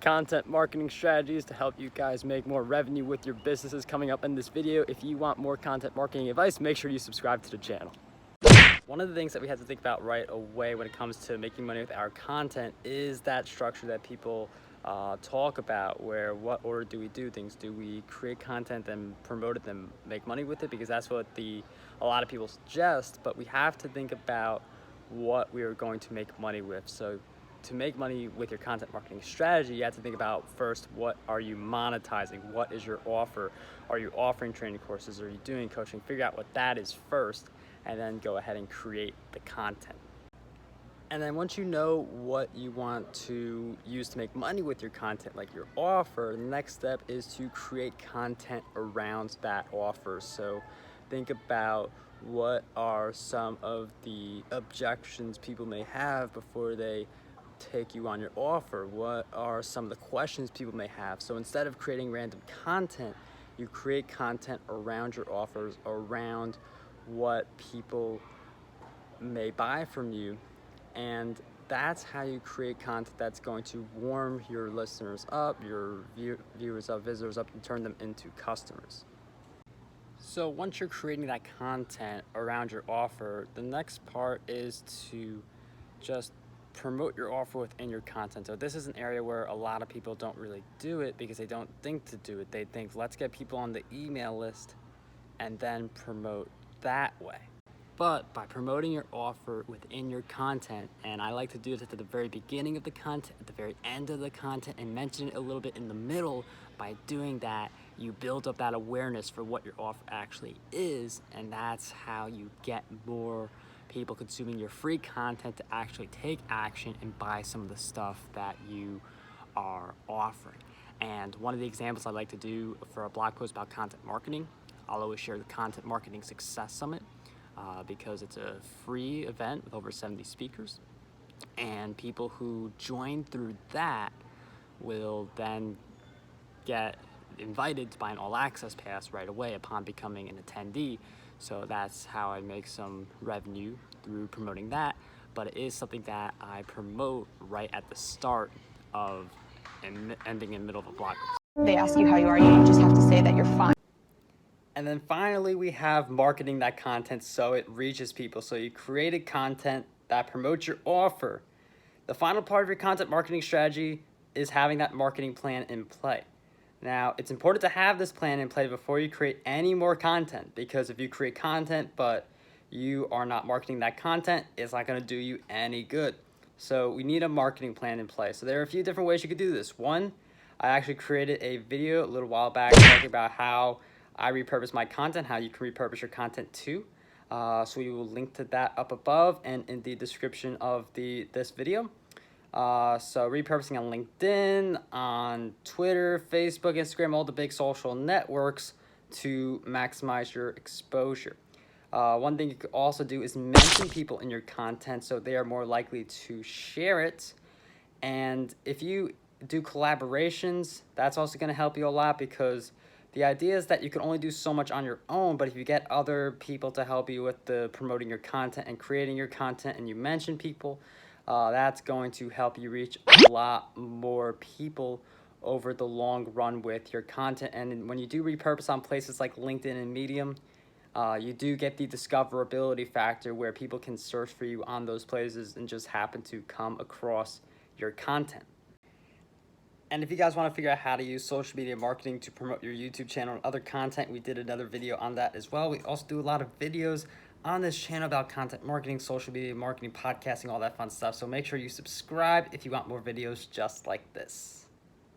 content marketing strategies to help you guys make more revenue with your businesses coming up in this video. If you want more content marketing advice, make sure you subscribe to the channel. One of the things that we have to think about right away when it comes to making money with our content is that structure that people talk about, where what order do we do things? Do we create content, then promote it, then make money with it? Because that's what a lot of people suggest, but we have to think about what we are going to make money with. So to make money with your content marketing strategy, you have to think about first, what are you monetizing? What is your offer? Are you offering training courses? Are you doing coaching? Figure out what that is first, and then go ahead and create the content. And then once you know what you want to use to make money with your content, like your offer, the next step is to create content around that offer. So think about what are some of the objections people may have before they take you on your offer. What are some of the questions people may have? So instead of creating random content, you create content around your offers, around what people may buy from you. And that's how you create content that's going to warm your listeners up, your viewers up, visitors up, and turn them into customers. So once you're creating that content around your offer, the next part is to just promote your offer within your content. So this is an area where a lot of people don't really do it because they don't think to do it. They think, let's get people on the email list and then promote that way. But by promoting your offer within your content, and I like to do this at the very beginning of the content, at the very end of the content, and mention it a little bit in the middle, by doing that, you build up that awareness for what your offer actually is, and that's how you get more people consuming your free content to actually take action and buy some of the stuff that you are offering. And one of the examples I like to do for a blog post about content marketing, I'll always share the Content Marketing Success Summit. Because it's a free event with over 70 speakers, and people who join through that will then get invited to buy an all-access pass right away upon becoming an attendee. So that's how I make some revenue through promoting that, but it is something that I promote right at the start of and ending in the middle of a blog post. They ask you how you are, you just have to say that you're fine. And then finally, we have marketing that content so it reaches people. So you created content that promotes your offer. The final part of your content marketing strategy is having that marketing plan in play. Now, it's important to have this plan in play before you create any more content, because if you create content but you are not marketing that content, it's not going to do you any good. So we need a marketing plan in place. So there are a few different ways you could do this. One, I actually created a video a little while back talking about how I repurpose my content, how you can repurpose your content too. So we will link to that up above and in the description of this video. So repurposing on LinkedIn, on Twitter, Facebook, Instagram, all the big social networks to maximize your exposure. One thing you could also do is mention people in your content so they are more likely to share it. And if you do collaborations, that's also going to help you a lot, because the idea is that you can only do so much on your own, but if you get other people to help you with the promoting your content and creating your content, and you mention people, that's going to help you reach a lot more people over the long run with your content. And when you do repurpose on places like LinkedIn and Medium, you do get the discoverability factor where people can search for you on those places and just happen to come across your content. And if you guys want to figure out how to use social media marketing to promote your YouTube channel and other content, we did another video on that as well. We also do a lot of videos on this channel about content marketing, social media marketing, podcasting, all that fun stuff. So make sure you subscribe if you want more videos just like this.